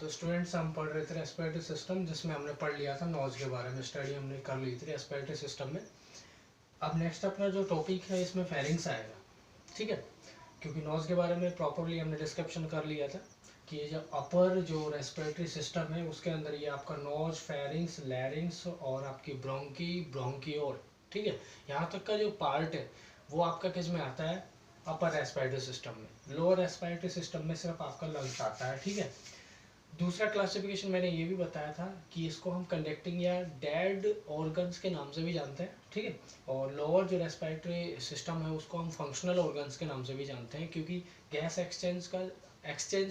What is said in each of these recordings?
तो स्टूडेंट्स हम पढ़ रहे थे रेस्पिरेटरी सिस्टम, जिसमें हमने पढ़ लिया था नॉज के बारे में, स्टडी हमने कर ली थी रेस्पिरेटरी सिस्टम में। अब नेक्स्ट अपना जो टॉपिक है इसमें फेरिंग्स आएगा, ठीक है, क्योंकि नॉज के बारे में प्रॉपरली हमने डिस्क्रिप्शन कर लिया था कि ये जो अपर जो रेस्पिरेटरी सिस्टम है उसके अंदर ये आपका नोज, फेरिंग्स, लैरिंग्स और आपकी ब्रोंकी, ब्रोंकियोल, ठीक है, यहाँ तक का जो पार्ट है वो आपका किस में आता है, अपर रेस्पिरेटरी सिस्टम में। लोअर रेस्पिरेटरी सिस्टम में सिर्फ आपका लंग्स आता है, ठीक है। दूसरा क्लासिफिकेशन मैंने ये भी बताया था कि इसको हम कंडक्टिंग या डेड ऑर्गन्स के नाम से भी जानते हैं, ठीक है। और लोअर जो रेस्पिरेटरी सिस्टम है उसको हम फंक्शनल ऑर्गन्स के नाम से भी जानते हैं, क्योंकि गैस एक्सचेंज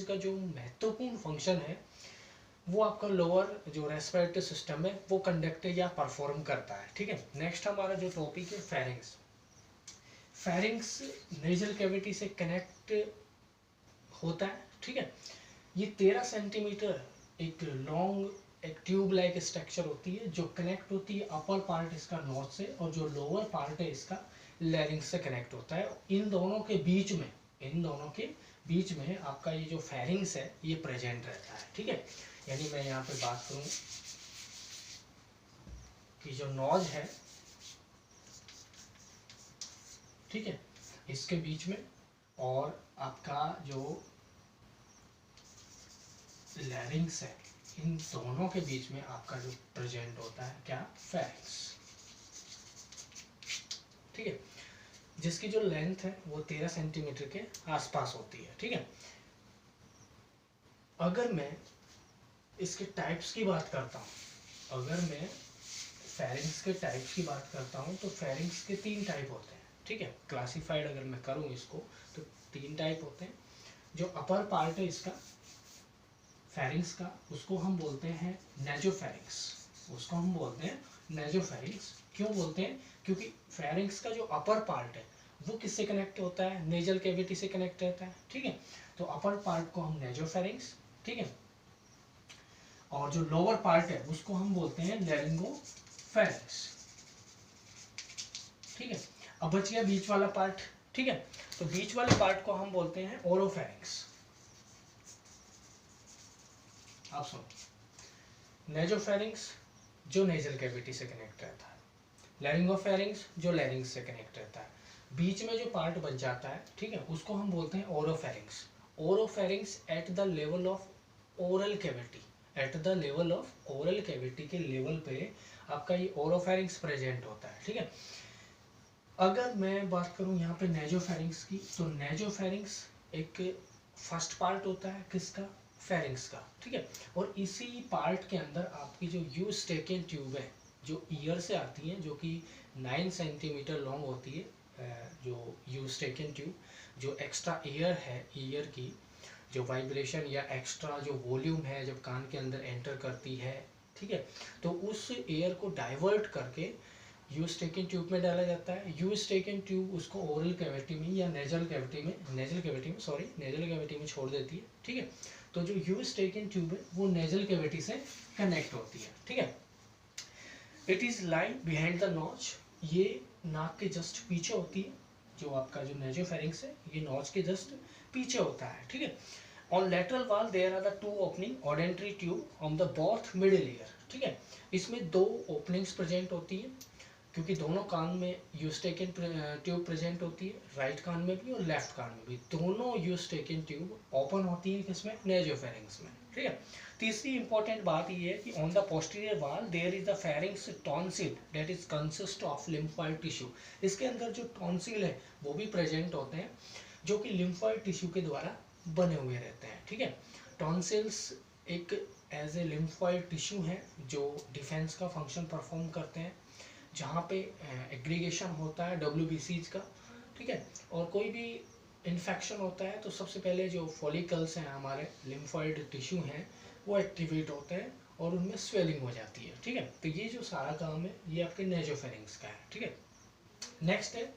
का जो महत्वपूर्ण फंक्शन है वो आपका लोअर जो रेस्पिरेटरी सिस्टम है वो कंडक्ट या परफॉर्म करता है, ठीक है। नेक्स्ट हमारा जो टॉपिक है फेरिंग्स। फेरिंग्स नेजल कैविटी से कनेक्ट होता है, ठीक है। ये 13 सेंटीमीटर एक लॉन्ग एक ट्यूब लाइक स्ट्रक्चर होती है जो कनेक्ट होती है अपर पार्ट इसका नोज से, और जो लोअर पार्ट है इसका लैरिंग्स से कनेक्ट होता है। इन दोनों के बीच में आपका ये जो फेरिंग्स है ये प्रेजेंट रहता है, ठीक है। यानी मैं यहाँ पे बात करूँ कि जो नोज है, ठीक है, इसके बीच में और आपका जो लैरिंग्स है, इन दोनों के बीच में आपका जो प्रेजेंट होता है क्या, फेरिंग्स, ठीक है, जिसकी जो लेंथ है वो 13 सेंटीमीटर के आसपास होती है, ठीक है। अगर मैं इसके टाइप्स की बात करता हूँ, अगर मैं फेरिंग्स के टाइप्स की बात करता हूँ तो फेरिंग्स के 3 टाइप होते हैं, ठीक है। क्लासिफाइड अगर मैं करूँ इसको तो 3 टाइप होते हैं। जो अपर पार्ट है इसका फेरिंग्स का, उसको हम बोलते हैं नेजोफेरिंग्स। क्यों बोलते हैं, क्योंकि फेरिंग्स का जो अपर पार्ट है वो किससे कनेक्ट होता है, नेजल कैविटी से कनेक्ट रहता है, ठीक है। तो अपर पार्ट को हम नेजोफेरिंग्स, ठीक है, और जो लोअर पार्ट है उसको हम बोलते हैं लैरिंगोफेरिंग्स, ठीक है। अब बच गया बीच वाला पार्ट, ठीक है, तो बीच वाले पार्ट को हम बोलते हैं ओरोफेरिंग्स। आप सुनो, नेजोफेरिंग्स जो नेजल कैविटी से कनेक्ट रहता है, लैरिंगोफेरिंग्स जो लैरिंग्स से कनेक्ट रहता है, बीच में जो पार्ट बच जाता है, ठीक है, उसको हम बोलते हैं oropharynx. Oropharynx at the level of oral cavity, के लेवल पे आपका ये ओरोफेरिंग्स प्रेजेंट होता है, ठीक है। अगर मैं बात करूं यहाँ पे नेजोफेरिंग्स की, तो नेजोफेरिंग्स एक फर्स्ट पार्ट होता है किसका, फेरिंग्स का, ठीक है। और इसी पार्ट के अंदर आपकी जो यूस्टेकियन ट्यूब है जो ईयर से आती है, जो कि 9 सेंटीमीटर लॉन्ग होती है, जो यूस्टेकियन ट्यूब, जो एक्स्ट्रा एयर है, ईयर की जो वाइब्रेशन या एक्स्ट्रा जो वॉल्यूम है जब कान के अंदर एंटर करती है, ठीक है, तो उस एयर को डाइवर्ट करके यूस्टेकियन ट्यूब में डाला जाता है। यूस्टेकियन ट्यूब उसको ओरल कैविटी में या नेजल कैविटी में छोड़ देती है, ठीक है। तो जो यूस्टेकियन ट्यूब है वो नेजल कैविटी से कनेक्ट होती है, ठीक है। It is line behind the notch, ये नाक के जस्ट पीछे होती है। जो आपका जो नेजोफेरिंग्स है ये नॉच के जस्ट पीछे होता है, ठीक है। On lateral wall there are the 2 opening auditory tube on the both middle ear, ठीक है। इसमें 2 ओपनिंग्स प्रेजेंट होती है, क्योंकि दोनों कान में यूस्टेकियन ट्यूब प्रेजेंट होती है, राइट कान में भी और लेफ्ट कान में भी दोनों यूस्टेकियन ट्यूब ओपन होती है, किसमें, नेजोफेरिंग्स में, ठीक है। तीसरी इंपॉर्टेंट बात ये है कि on the posterior wall there is the pharynx tonsil that is consist of lymphoid tissue. इसके अंदर जो टॉन्सिल है वो भी प्रेजेंट होते हैं, जो कि लिम्फॉइड टिश्यू के द्वारा बने हुए रहते हैं, ठीक है। टॉन्सिल्स एक एज ए लिम्फॉइड टिश्यू है जो डिफेंस का फंक्शन परफॉर्म करते हैं, जहाँ पे एग्रीगेशन होता है WBCs का, ठीक है। और कोई भी इन्फेक्शन होता है तो सबसे पहले जो फॉलिकल्स हैं हमारे लिम्फॉइड टिश्यू हैं वो एक्टिवेट होते हैं और उनमें स्वेलिंग हो जाती है, ठीक है। तो ये जो सारा काम है ये आपके नेजोफेरिंग्स का है, ठीक है। नेक्स्ट है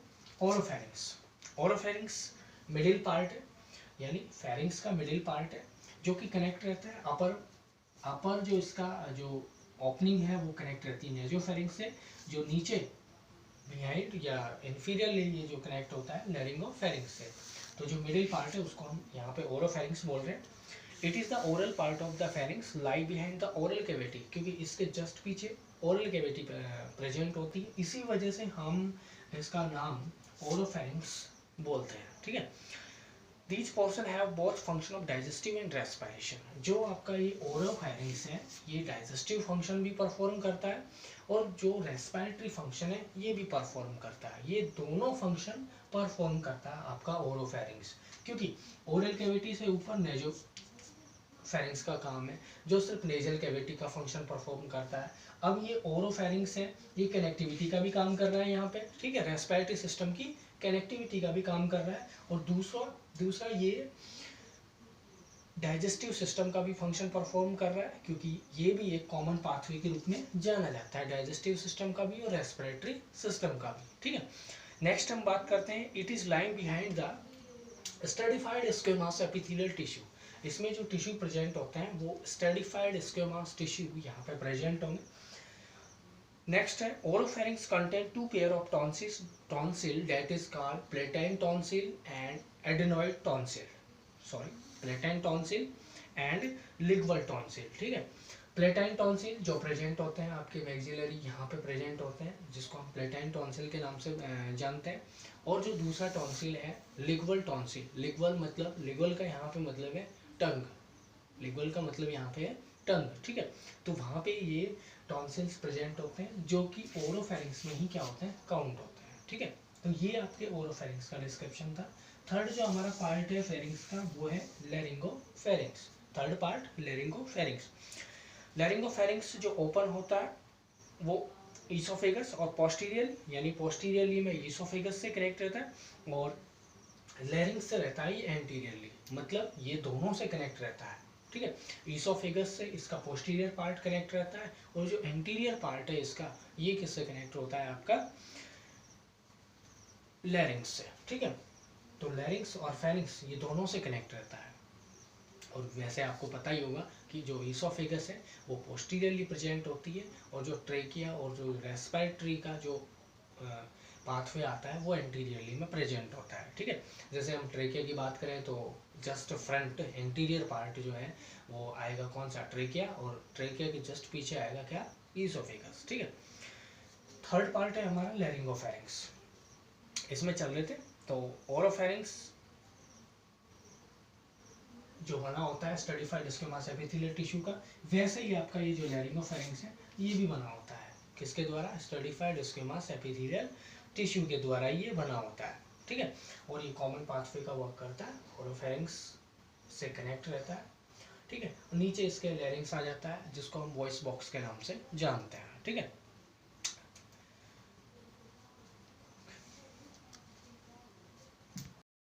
ओरोफेरिंग्स मिडिल पार्ट है, यानी फेरिंग्स का मिडिल पार्ट है जो कि कनेक्ट रहता है अपर जो इसका जो ओपनिंग है वो कनेक्ट रहती है नेजोफेरिंग्स से, जो नीचे बिहाइंड या इंफीरियरली ये जो कनेक्ट होता है लैरिंगोफेरिंग्स से। तो जो मिडिल पार्ट है उसको हम यहाँ पे ओरोफेरिंग्स बोल रहे हैं। It is the oral part of the pharynx lie behind the oral cavity, क्योंकि इसके जस्ट पीछे ओरल कैविटी प्रेजेंट होती है, इसी वजह से हम इसका नाम ओरोफेरिंग्स बोलते हैं, ठीक है। These portion have both function of digestive and respiration। जो आपका ये ओरोफेरिंग्स है ये डाइजेस्टिव फंक्शन भी परफॉर्म करता है और जो रेस्पिरेटरी फंक्शन है ये भी परफॉर्म करता है, ये दोनों फंक्शन परफॉर्म करता है आपका ओरोफेरिंग्स, क्योंकि ओरल कैविटी से ऊपर नेजो फेरिंग्स का काम है जो सिर्फ नेजल कैविटी का फंक्शन परफॉर्म करता है। अब ये ओरोफेरिंग्स है, ये कनेक्टिविटी का भी काम कर रहा है यहाँ पे, ठीक है, रेस्पिरेटरी सिस्टम की कनेक्टिविटी का भी काम कर रहा है, और दूसरा ये डाइजेस्टिव सिस्टम का भी फंक्शन परफॉर्म कर रहा है, क्योंकि ये भी एक कॉमन पाथवे के रूप में जाना जाता है, डाइजेस्टिव सिस्टम का भी और रेस्पिरेटरी सिस्टम का भी, ठीक है। नेक्स्ट हम बात करते हैं, it is lying behind the stratified squamous epithelial tissue. इसमें जो टिश्यू प्रेजेंट होते हैं वो स्ट्रेटिफाइड स्क्वेमस टिश्यू यहाँ पे प्रेजेंट होंगे। नेक्स्ट है oropharynx contain two pair of tonsil that is called palatine tonsil and adenoid tonsil, palatine tonsil and lingual tonsil, ठीक है। प्लेटाइन टॉन्सिल जो प्रेजेंट होते हैं आपके मैक्सिलरी यहाँ पे प्रेजेंट होते हैं, जिसको हम प्लेटाइन टॉन्सिल के नाम से जानते हैं, और जो दूसरा टॉन्सिल है लिग्वल टॉन्सिल। लिग्वल का यहाँ पे मतलब है टंग, लिग्वल का मतलब यहाँ पे है टंग, ठीक है। तो वहाँ पे ये टॉन्सिल्स प्रेजेंट होते हैं जो कि ओरोफेरिंग्स में ही क्या होते हैं, काउंट होते हैं, ठीक है। तो ये आपके ओरोफेरिंग्स का डिस्क्रिप्शन था। थर्ड जो हमारा पार्ट है फेरिंग्स का वो है लैरिंगोफेरिंग्स। Third part लैरिंगोफेरिंग्स। लैरिंगोफेरिंग्स जो ओपन होता है वो ईसोफेगस और पोस्टीरियर यानी पोस्टीरियरली में ईसोफेगस से कनेक्ट रहता है, और लैरिंग्स से रहता है ये एंटीरियरली, मतलब ये दोनों से कनेक्ट रहता है, ठीक है। ईसोफेगस से इसका पोस्टीरियर पार्ट कनेक्ट रहता है, और जो एंटीरियर पार्ट है इसका ये किससे कनेक्ट होता है, आपका लैरिंग्स से, ठीक है। तो लैरिंग्स और फेरिंग्स ये दोनों से कनेक्ट रहता है, और वैसे आपको पता ही होगा कि जो ईसोफेगस है वो पोस्टीरियरली प्रेजेंट होती है, और जो ट्रेकिया और जो रेस्पिरेटरी का जो पाथवे आता है वो एंटीरियरली में प्रेजेंट होता है, ठीक है। जैसे हम ट्रेकिया की बात करें तो जस्ट फ्रंट एंटीरियर पार्ट जो है वो आएगा कौन सा, ट्रेकिया, और ट्रेकिया के जस्ट पीछे आएगा क्या, ईसोफेगस, ठीक है। थर्ड पार्ट है हमारा लैरिंगोफेरिंग्स, इसमें चल रहे थे। तो ओरोफेरिंग्स जो बना होता है स्ट्रेटिफाइड स्क्वेमस एपिथेलियल टिश्यू का, वैसे ही आपका ये जो लैरिंगोफेरिंग्स है ये भी बना होता है, किसके द्वारा, स्ट्रेटिफाइड स्क्वेमस एपिथेलियल टिश्यू के द्वारा ये बना होता है, ठीक है। और ये कॉमन पाथवे का वर्क करता है, ओरोफेरिंग्स से कनेक्ट रहता है, ठीक है। नीचे इसके लैरिंग्स आ जाता है जिसको हम वॉइस बॉक्स के नाम से जानते हैं, ठीक है।